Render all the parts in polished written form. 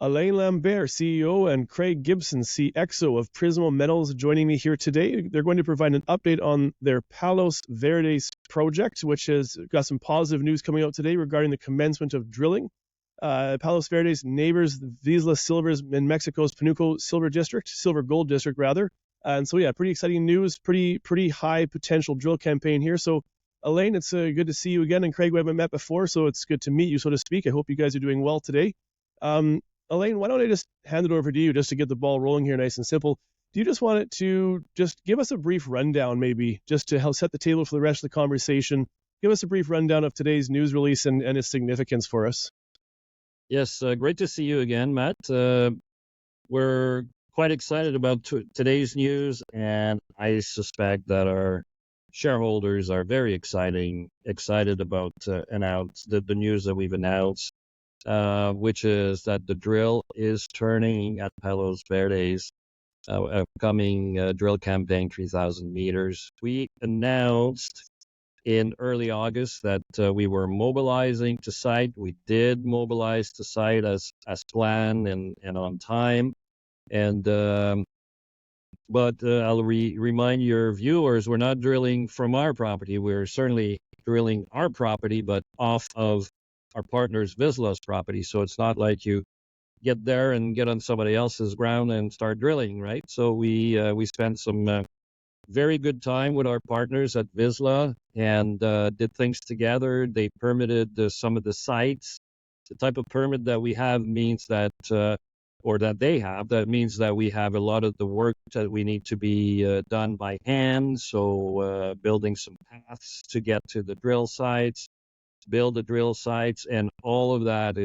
Alain Lambert, CEO, and Craig Gibson, CXO of Prismo Metals, joining me here today. They're going to provide an update on their Palos Verdes project, which has got some positive news coming out today regarding the commencement of drilling. Palos Verdes neighbors Vizsla Silvers in Mexico's Panuco silver gold district rather. And so, yeah, pretty exciting news, pretty high potential drill campaign here. So, Alain, it's good to see you again. And Craig, we haven't met before, so it's good to meet you, so to speak. I hope you guys are doing well today. Alain, why don't I just hand it over to you just to get the ball rolling here nice and simple. Do you just want it to just give us a brief rundown, maybe, just to help set the table for the rest of the conversation? Give us a brief rundown of today's news release and its significance for us. Yes, great to see you again, Matt. We're quite excited about today's news, and I suspect that our shareholders are very excited about the news that we've announced, which is that the drill is turning at Palos Verdes, upcoming drill campaign 3,000 meters. We announced in early August that we were mobilizing to site. We did mobilize to site as planned and on time. But I'll remind your viewers, we're not drilling from our property. We're certainly drilling our property, but off of our partner's Vizsla's property. So it's not like you get there and get on somebody else's ground and start drilling, right? So we spent some very good time with our partners at Vizsla and did things together. They permitted some of the sites. The type of permit that we have means that, or that they have, that means that we have a lot of the work that we need to be done by hand. So building some paths to get to the drill sites, build the drill sites, and all of that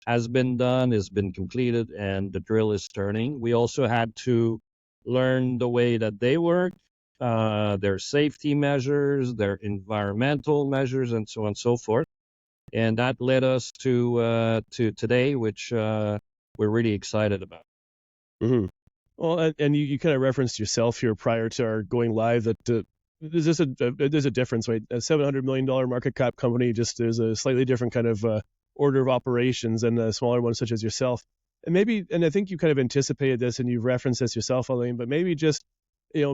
has been done, has been completed, and the drill is turning. We also had to learn the way that they work, their safety measures, their environmental measures, and so on and so forth. And that led us to today, which we're really excited about. Mm-hmm. Well, and you kind of referenced yourself here prior to our going live that there's a difference, right? A $700 million market cap company, just there's a slightly different kind of order of operations than a smaller one such as yourself. And I think you kind of anticipated this and you've referenced this yourself, Alain, but maybe just,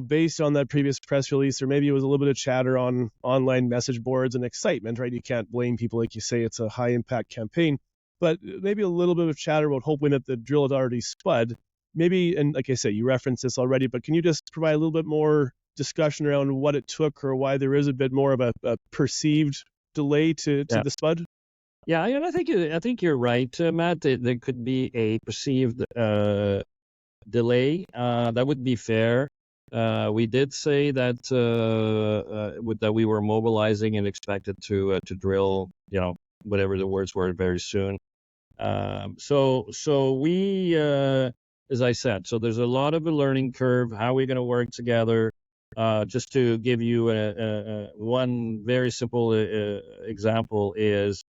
based on that previous press release, or maybe it was a little bit of chatter on online message boards and excitement, right? You can't blame people, like you say, it's a high impact campaign, but maybe a little bit of chatter about hoping that the drill had already spud. Maybe, and like I say, you referenced this already, but can you just provide a little bit more discussion around what it took or why there is a bit more of a perceived delay to the spud? Yeah, and I think you're right, Matt. There could be a perceived delay. That would be fair. We did say that that we were mobilizing and expected to drill, whatever the words were, very soon. So we, as I said, so there's a lot of a learning curve. How are we going to work together? Just to give you one very simple example is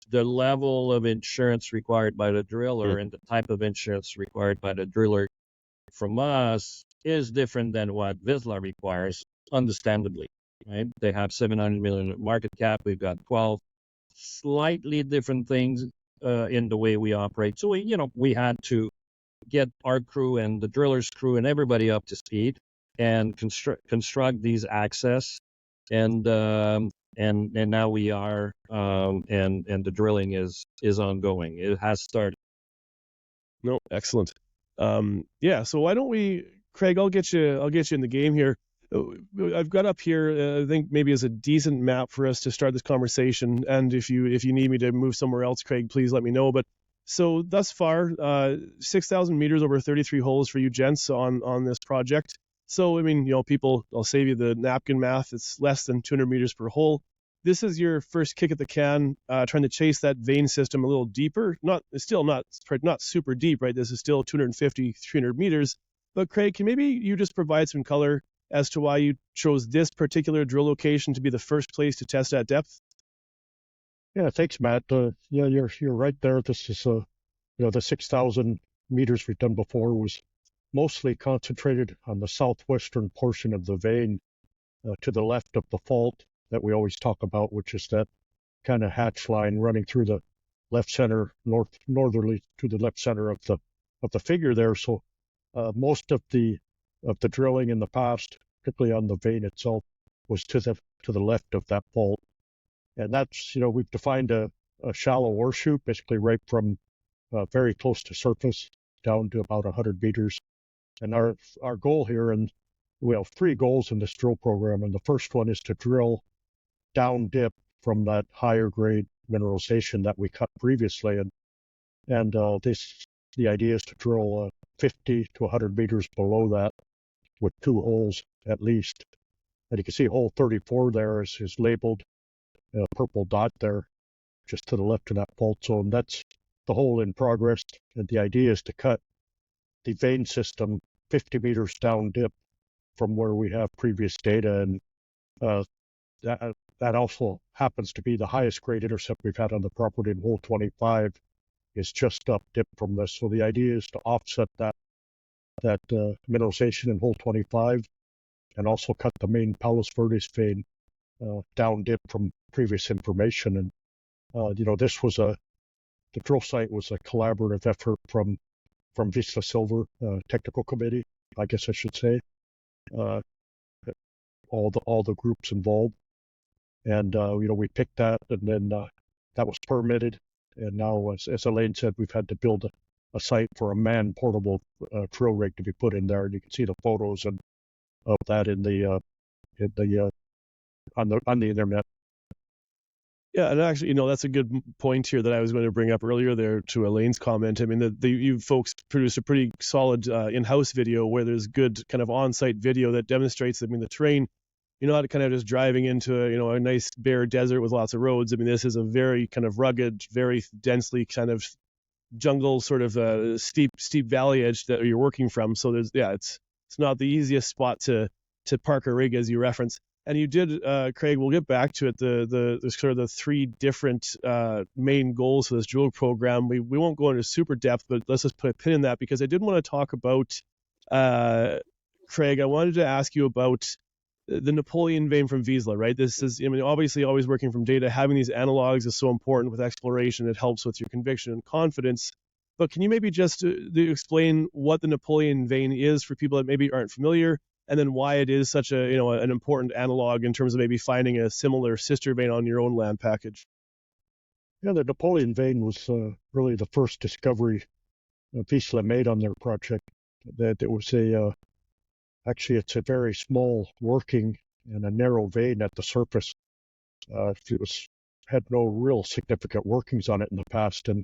the level of insurance required by the driller and the type of insurance required by the driller from us is different than what Vizsla requires, understandably, right? They have 700 million market cap. We've got 12, slightly different things in the way we operate. So we had to get our crew and the driller's crew and everybody up to speed and construct these access, and now we are, and the drilling is ongoing. It has started. No, excellent. Yeah. So why don't we, Craig? I'll get you in the game here. I've got up here, I think maybe as a decent map for us to start this conversation. And if you need me to move somewhere else, Craig, please let me know. But so thus far, 6,000 meters over 33 holes for you gents on this project. So, people, I'll save you the napkin math. It's less than 200 meters per hole. This is your first kick at the can, trying to chase that vein system a little deeper. It's still not super deep, right? This is still 250, 300 meters. But Craig, can maybe you just provide some color as to why you chose this particular drill location to be the first place to test at depth? Yeah, thanks, Matt. Yeah, you're right there. This is the 6,000 meters we've done before was mostly concentrated on the southwestern portion of the vein to the left of the fault that we always talk about, which is that kind of hatch line running through the left center, northerly to the left center of the figure there. So most of the drilling in the past, particularly on the vein itself, was to the left of that fault. And that's, we've defined a shallow ore chute, basically right from very close to surface down to about 100 meters. And our goal here, and we have 3 goals in this drill program, and the first one is to drill down dip from that higher grade mineralization that we cut previously. And the idea is to drill 50 to 100 meters below that with 2 holes at least. And you can see hole 34 there is labeled a purple dot there, just to the left of that fault zone. That's the hole in progress. And the idea is to cut the vein system 50 meters down dip from where we have previous data. And that also happens to be the highest grade intercept we've had on the property in hole 25 is just up dip from this. So the idea is to offset that mineralization in hole 25 and also cut the main Palos Verdes vein down dip from previous information. And this was the drill site was a collaborative effort from Vizsla Silver technical committee, I guess I should say, all the groups involved. And we picked that, and then that was permitted. And now, as Elaine said, we've had to build a site for a man-portable drill rig to be put in there. And you can see the photos of that on the internet. Yeah, and actually, that's a good point here that I was going to bring up earlier there to Elaine's comment. I mean, you folks produced a pretty solid in-house video where there's good kind of on-site video that demonstrates, the terrain. You're not kind of just driving into a nice bare desert with lots of roads. I mean, this is a very kind of rugged, very densely kind of jungle sort of steep valley edge that you're working from. So it's not the easiest spot to park a rig, as you referenced. And you did, Craig, we'll get back to it, the sort of the 3 different main goals for this drill program. We won't go into super depth, but let's just put a pin in that, because I did want to talk about, Craig, I wanted to ask you about the Napoleon vein from Vizsla, right? This is, obviously always working from data. Having these analogs is so important with exploration. It helps with your conviction and confidence. But can you maybe just explain what the Napoleon vein is for people that maybe aren't familiar, and then why it is such an important analog in terms of maybe finding a similar sister vein on your own land package? Yeah, the Napoleon vein was really the first discovery Vizsla made on their project. That it was actually it's a very small working and a narrow vein at the surface. It had no real significant workings on it in the past. And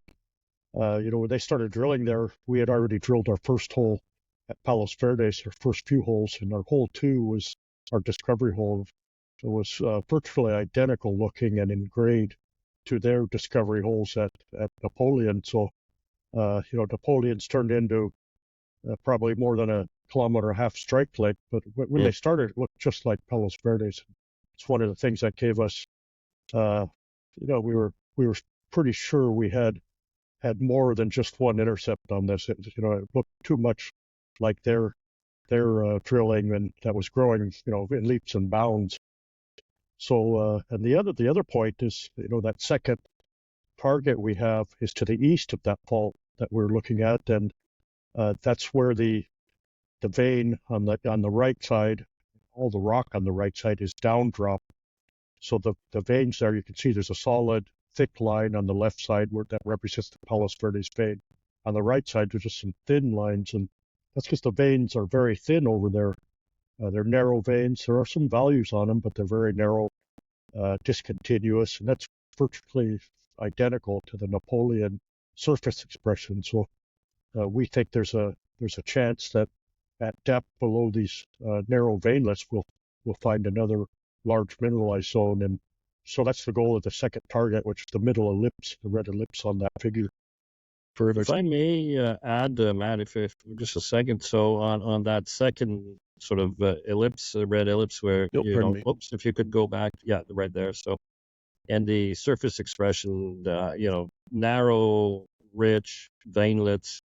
when they started drilling there, we had already drilled our first hole at Palos Verdes, our first few holes, and our hole 2 was our discovery hole. It was virtually identical looking and in grade to their discovery holes at Napoleon. So, Napoleon's turned into probably more than a 1.5 kilometer strike length, but when they started, it looked just like Palos Verdes. It's one of the things that gave us, we were pretty sure we had more than just one intercept on this. It looked too much like their drilling, and that was growing, in leaps and bounds. So, and the other point is, that second target we have is to the east of that fault that we're looking at, and that's where the vein on the right side, all the rock on the right side is down drop. So the veins there, you can see there's a solid thick line on the left side where that represents the Palos Verdes vein. On the right side, there's just some thin lines, and that's because the veins are very thin over there. They're narrow veins. There are some values on them, but they're very narrow, discontinuous, and that's virtually identical to the Napoleon surface expression. So we think there's a chance that at depth below these narrow veinlets, we'll find another large mineralized zone. And so that's the goal of the second target, which is the middle ellipse, the red ellipse on that figure. If I may add, Matt, if just a second. So on that second sort of ellipse, red ellipse, where if you could go back, right there. So, and the surface expression, narrow, rich veinlets,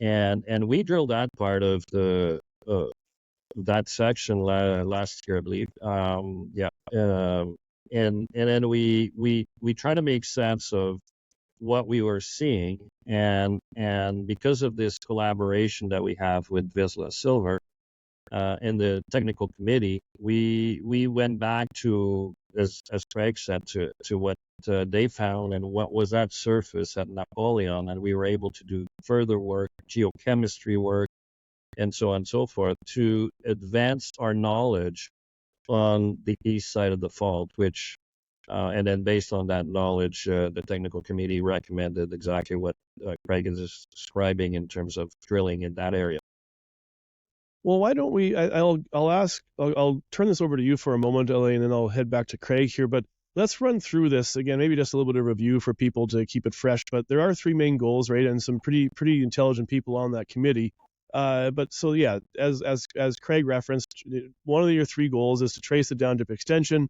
and we drilled that part of the that section last year, I believe. And then we try to make sense of what we were seeing, and because of this collaboration that we have with Vizsla Silver in the technical committee, we went back to, as Craig said, to what they found and what was at surface at Napoleon, and we were able to do further work, geochemistry work, and so on and so forth, to advance our knowledge on the east side of the fault, which and then based on that knowledge, the technical committee recommended exactly what Craig is describing in terms of drilling in that area. Well, why don't we? I'll turn this over to you for a moment, Elaine, and then I'll head back to Craig here. But let's run through this again, maybe just a little bit of review for people to keep it fresh. But there are three main goals, right, and some pretty intelligent people on that committee. But so yeah, as Craig referenced, one of your three goals is to trace the down dip extension.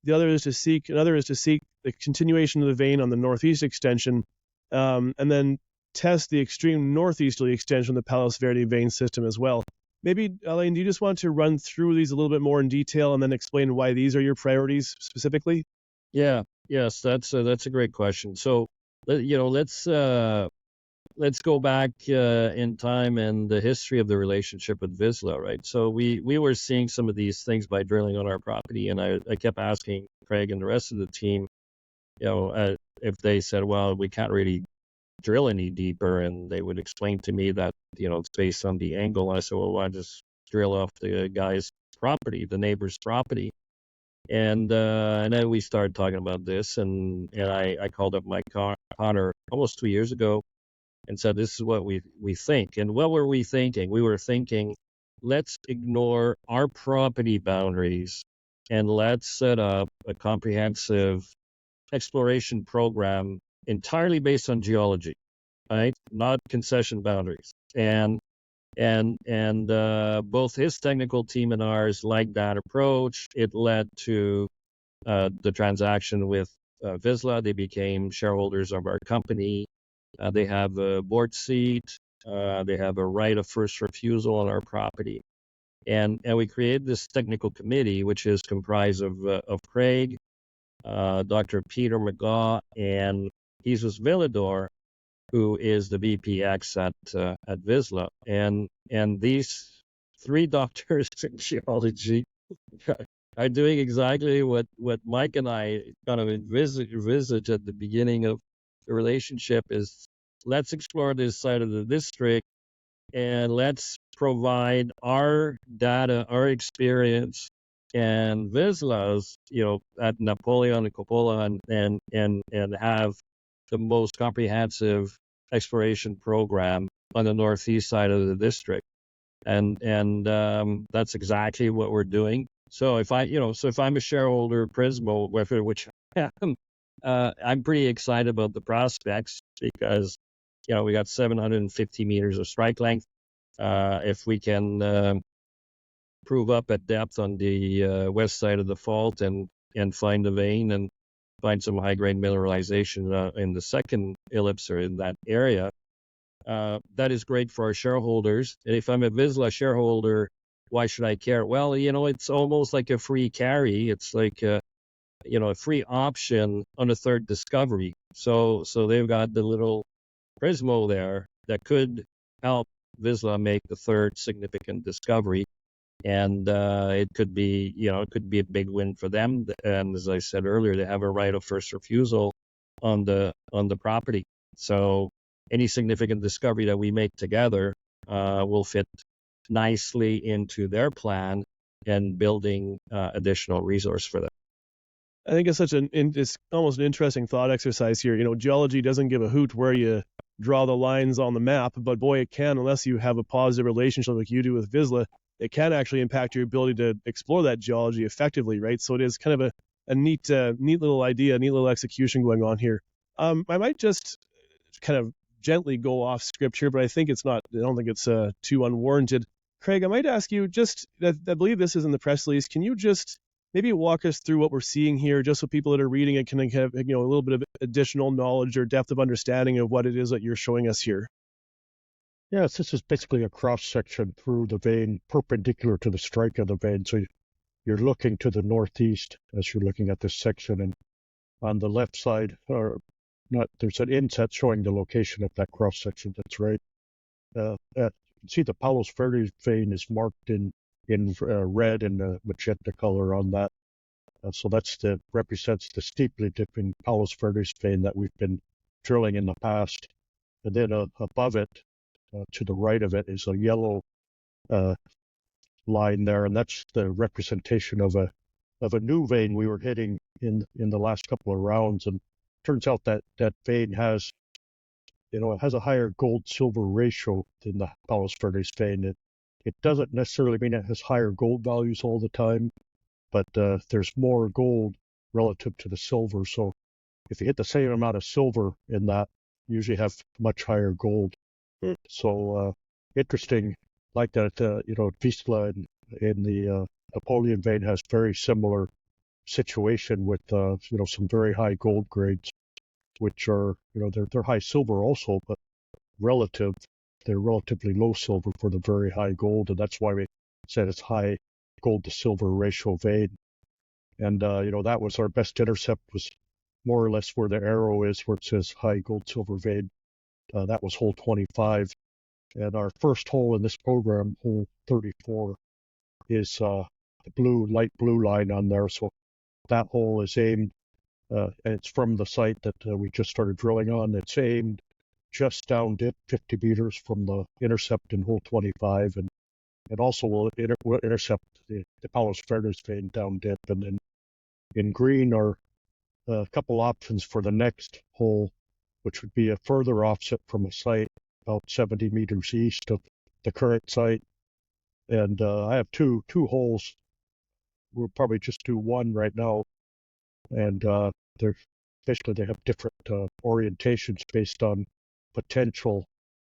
Another is to seek the continuation of the vein on the northeast extension, and then test the extreme northeasterly extension of the Palos Verdes vein system as well. Maybe, Elaine, do you just want to run through these a little bit more in detail and then explain why these are your priorities specifically? Yes, that's a great question. So, let's go back in time and the history of the relationship with Vizsla, right? So we were seeing some of these things by drilling on our property, and I kept asking Craig and the rest of the team, if they said, well, we can't really drill any deeper, and they would explain to me that, it's based on the angle. I said, well, why just drill off the guy's property, the neighbor's property? And then we started talking about this, and I called up Mike Connor almost 2 years ago and said, this is what we think. And what were we thinking? We were thinking, let's ignore our property boundaries and let's set up a comprehensive exploration program entirely based on geology, right? Not concession boundaries. And both his technical team and ours liked that approach. It led to the transaction with Vizsla. They became shareholders of our company. They have a board seat. They have a right of first refusal on our property. And we created this technical committee, which is comprised of Craig, Dr. Peter McGaw, and Jesus Villador, who is the VPX at Vizsla. And these three doctors in geology are doing exactly what Mike and I kind of envisaged at the beginning of the relationship, is let's explore this side of the district and let's provide our data, our experience, and Vizsla's, at Napoleon and Coppola, and have the most comprehensive exploration program on the northeast side of the district. And that's exactly what we're doing. So if I'm a shareholder of Prismo, which I am, I'm pretty excited about the prospects because, we got 750 meters of strike length. If we can prove up at depth on the west side of the fault and find a vein and find some high-grade mineralization in the second ellipse or in that area, that is great for our shareholders. And if I'm a Vizsla shareholder, why should I care? Well, it's almost like a free carry. It's like a free option on a third discovery. So they've got the little Prismo there that could help Vizsla make the third significant discovery. And it could be a big win for them. And as I said earlier, they have a right of first refusal on the property. So any significant discovery that we make together will fit nicely into their plan and building additional resource for them. I think it's it's almost an interesting thought exercise here. Geology doesn't give a hoot where you draw the lines on the map, but boy, it can, unless you have a positive relationship like you do with Vizsla. It can actually impact your ability to explore that geology effectively, right? So it is kind of a neat little idea, neat little execution going on here. I might just kind of gently go off script here, but I don't think it's too unwarranted. Craig, I might ask you I believe this is in the press release. Can you just maybe walk us through what we're seeing here, just so people that are reading it can have, a little bit of additional knowledge or depth of understanding of what it is that you're showing us here? Yes, this is basically a cross-section through the vein perpendicular to the strike of the vein. So you're looking to the northeast as you're looking at this section. And on the left side, or there's an inset showing the location of that cross section. That's right. You can see the Palos Verdes vein is marked in red and magenta color on that. So represents the steeply dipping Palos Verdes vein that we've been drilling in the past. And then above it, to the right of it, is a yellow line there, and that's the representation of a new vein we were hitting in the last couple of rounds. And turns out that vein has, it has a higher gold-silver ratio than the Palos Verdes vein. It doesn't necessarily mean it has higher gold values all the time, but there's more gold relative to the silver. So if you hit the same amount of silver in that, you usually have much higher gold. So interesting, like that, Vizsla in the Napoleon vein has very similar situation with, some very high gold grades, which are, they're high silver also, but they're relatively low silver for the very high gold, and that's why we said it's high gold to silver ratio vein. And, that was our best intercept, was more or less where the arrow is, where it says high gold silver vein. That was hole 25. And our first hole in this program, hole 34, is the light blue line on there. So that hole is aimed, and it's from the site that we just started drilling on. It's aimed just down dip 50 meters from the intercept in hole 25, and it also will intercept the Palos Verdes vein down dip. And then in green are a couple options for the next hole, which would be a further offset from a site about 70 meters east of the current site. And I have two holes. We'll probably just do one right now, and they have different orientations based on potential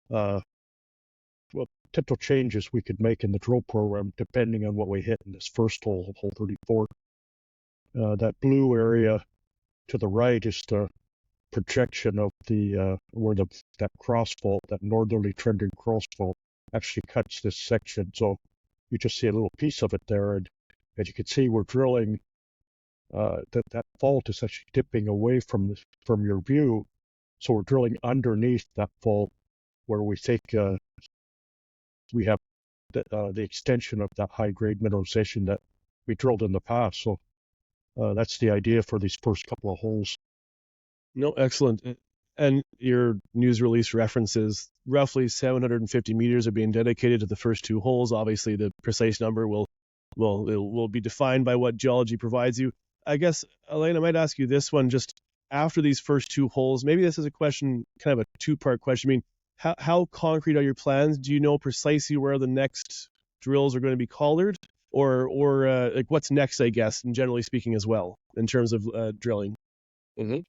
potential changes we could make in the drill program depending on what we hit in this first hole, hole 34. That blue area to the right is the projection of the where that cross fault, that northerly trending cross fault, actually cuts this section. So you just see a little piece of it there, and as you can see, we're drilling. That fault is actually dipping away from your view, so we're drilling underneath that fault, where we think we have the extension of that high-grade mineralization that we drilled in the past. So that's the idea for these first couple of holes. No, excellent. And your news release references roughly 750 meters are being dedicated to the first two holes. Obviously, the precise number will be defined by what geology provides you. I guess, Elaine, I might ask you this one just after these first two holes. Maybe this is a question, kind of a two-part question. I mean, how concrete are your plans? Do you know precisely where the next drills are going to be collared, or like what's next? I guess, and generally speaking, as well in terms of drilling. Mm-hmm.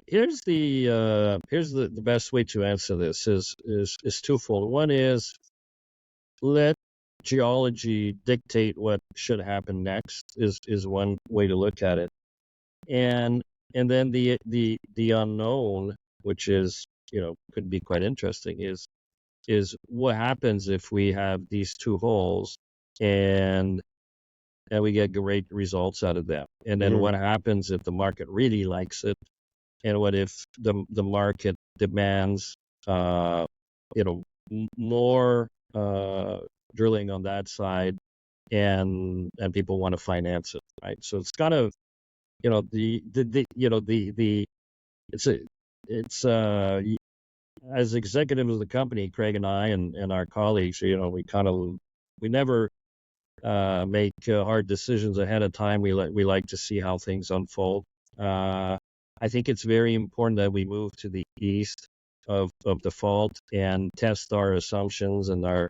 Here's the best way to answer this is twofold. One is let geology dictate what should happen next is one way to look at it, and then the unknown, which is could be quite interesting, is what happens if we have these two holes and we get great results out of them, and then what happens if the market really likes it, and what if the market demands more drilling on that side, and people want to finance it, right? So it's kind of it's as executives of the company, Craig and I and our colleagues, we never make hard decisions ahead of time. We like to see how things unfold. I think it's very important that we move to the east of the fault and test our assumptions and our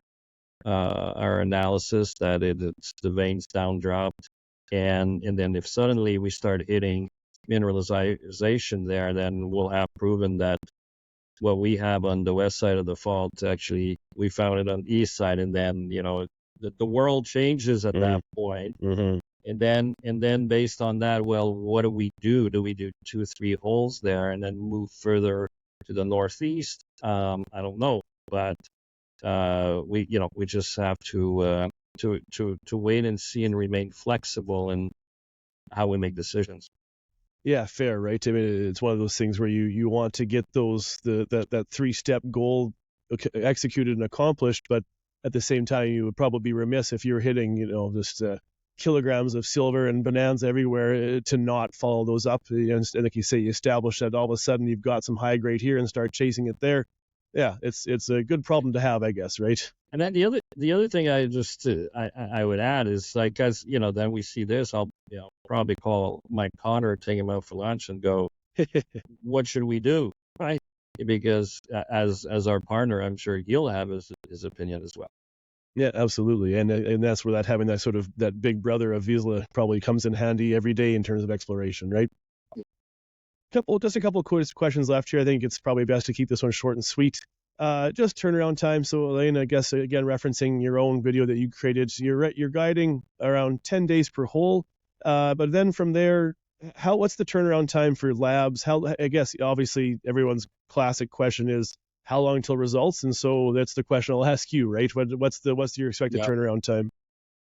analysis that it's the veins down dropped, and then if suddenly we start hitting mineralization there, then we'll have proven that what we have on the west side of the fault, actually we found it on the east side, and then the world changes at that point. And then based on that, well, what do we do? Do we do 2-3 holes there and then move further to the northeast? I don't know, but we just have to wait and see and remain flexible in how we make decisions. Yeah, fair, right? I mean, it's one of those things where you want to get that 3-step goal executed and accomplished, but at the same time, you would probably be remiss if you're hitting, just kilograms of silver and bonanza everywhere to not follow those up. And like you say, you establish that all of a sudden you've got some high grade here and start chasing it there. Yeah, it's a good problem to have, I guess, right? And then the other thing I would add is, like, as then we see this, I'll probably call Mike Connor, take him out for lunch, and go, what should we do, right? Because as our partner, I'm sure he'll have his opinion as well. Yeah, absolutely, and that's where having that sort of that big brother of Vizsla probably comes in handy every day in terms of exploration, right? Just a couple of questions left here. I think it's probably best to keep this one short and sweet. Just turnaround time. So, Elaine, I guess again referencing your own video that you created, you're guiding around 10 days per hole. But then from there, what's the turnaround time for labs? I guess obviously everyone's classic question is how long till results, and so that's the question I'll ask you, right? What's your expected turnaround time?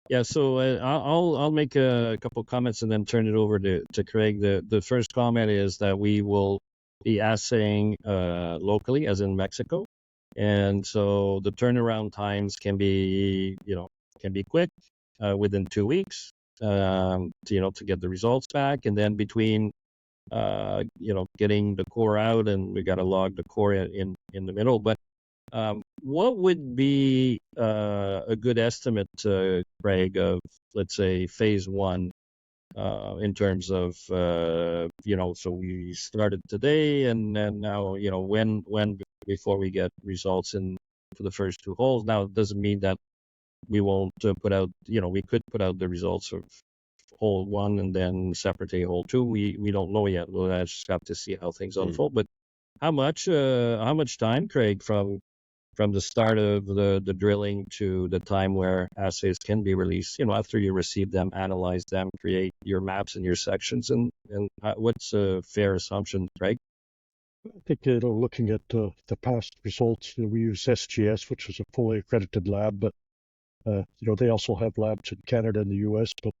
Yeah, so I'll make a couple comments and then turn it over to Craig. The first comment is that we will be assaying locally, as in Mexico, and so the turnaround times can be quick, within 2 weeks, to get the results back, and then between getting the core out, and we got to log the core in the middle. But what would be a good estimate, Craig, of, let's say, phase one, in terms of, so we started today, and then now, when before we get results for the first 2 holes. Now, it doesn't mean that we won't put out, we could put out the results of hole 1 and then separately hole 2. We don't know yet. We'll just have to see how things unfold. But how much time, Craig, from the start of the drilling to the time where assays can be released, after you receive them, analyze them, create your maps and your sections, and what's a fair assumption, Craig? I think, looking at the past results, we use SGS, which is a fully accredited lab, but they also have labs in Canada and the US, but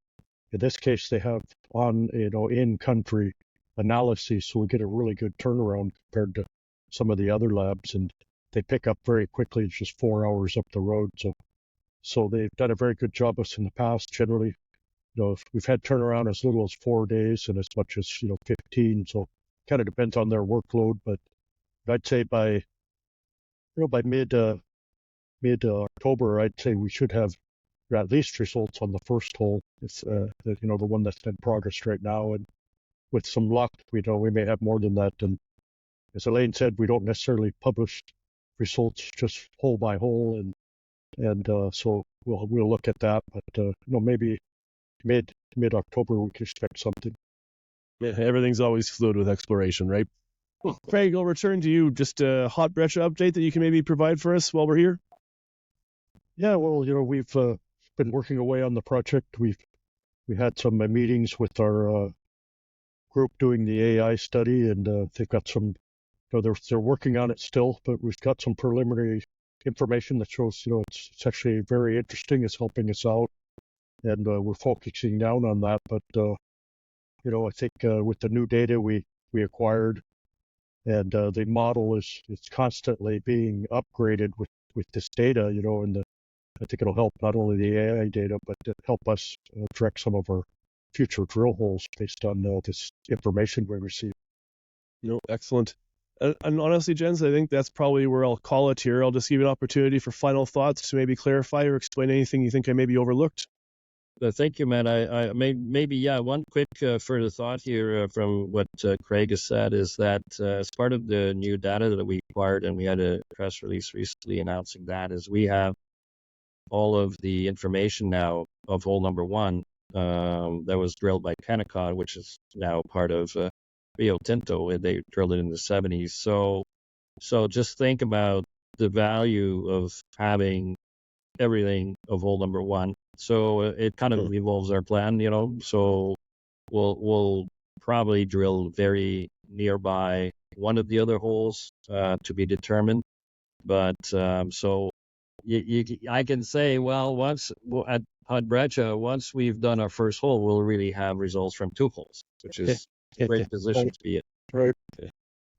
in this case, they have in-country analyses, so we get a really good turnaround compared to some of the other labs, and they pick up very quickly. It's just 4 hours up the road, so they've done a very good job of us in the past. Generally, we've had turnaround as little as 4 days and as much as 15. So kind of depends on their workload, but I'd say by mid October, I'd say we should have at least results on the first hole. It's the one that's in progress right now, and with some luck, we may have more than that. And as Elaine said, we don't necessarily publish results just hole by hole, and so we'll look at that. But maybe mid October we can expect something. Yeah, everything's always fluid with exploration, right? Craig, I'll return to you. Just a hot Breccia update that you can maybe provide for us while we're here. Yeah, well, we've been working away on the project. We had some meetings with our group doing the AI study, and they've got some. They're working on it still, but we've got some preliminary information that shows it's actually very interesting. It's helping us out, and we're focusing down on that. But I think with the new data we acquired, and the model is constantly being upgraded with this data, and I think it'll help not only the AI data, but help us direct some of our future drill holes based on this information we receive. Excellent. And honestly, Jens, I think that's probably where I'll call it here. I'll just give you an opportunity for final thoughts to maybe clarify or explain anything you think I maybe overlooked. Thank you, Matt. I maybe one quick further thought here from what Craig has said is that as part of the new data that we acquired, and we had a press release recently announcing that, is we have all of the information now of hole number 1 that was drilled by Kennecott, which is now part of Rio Tinto. They drilled it in the 70s. So just think about the value of having everything of hole number 1. So it kind of evolves our plan, so we'll probably drill very nearby one of the other holes to be determined. But so I can say, well, once at Breccia, once we've done our first hole, we'll really have results from 2 holes, which is great position to be in. Right.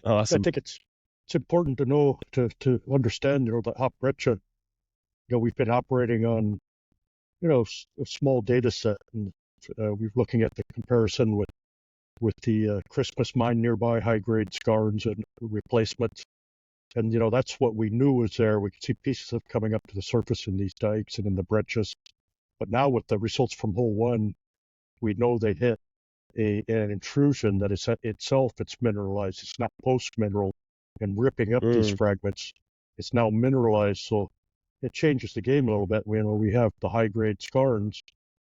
Awesome. I think it's important to know, to understand, that hot Breccia, we've been operating on, a small data set, and we're looking at the comparison with the Christmas mine nearby, high-grade skarns and replacements. And, that's what we knew was there. We could see pieces of coming up to the surface in these dikes and in the breccias. But now with the results from hole 1, we know they hit an intrusion that is itself, it's mineralized. It's not post-mineral and ripping up these fragments. It's now mineralized, so it changes the game a little bit. We have the high-grade skarns,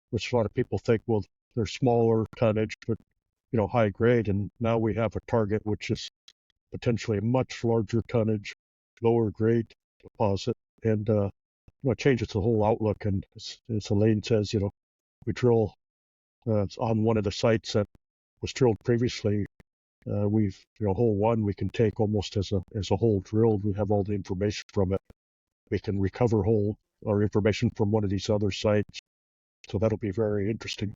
which a lot of people think, well, they're smaller tonnage, but, high grade. And now we have a target which is potentially a much larger tonnage, lower grade deposit. And, it changes the whole outlook. And as Elaine says, we drill on one of the sites that was drilled previously. We've, hole 1, we can take almost as a hole drilled. We have all the information from it. We can recover our information from one of these other sites. So that'll be very interesting.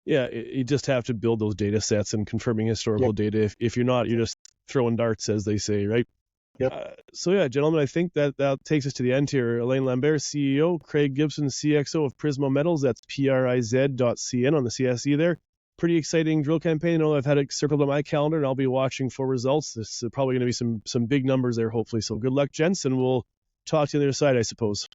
Yeah, you just have to build those data sets and confirming historical data. If you're not, you're just throwing darts, as they say, right? Yep. So yeah, gentlemen, I think that takes us to the end here. Elaine Lambert, CEO, Craig Gibson, CXO of Prismo Metals. That's priz.cn on the CSE there. Pretty exciting drill campaign. I know I've had it circled on my calendar, and I'll be watching for results. This is probably going to be some big numbers there, hopefully. So good luck, gents, and we'll talk to you on the other side, I suppose.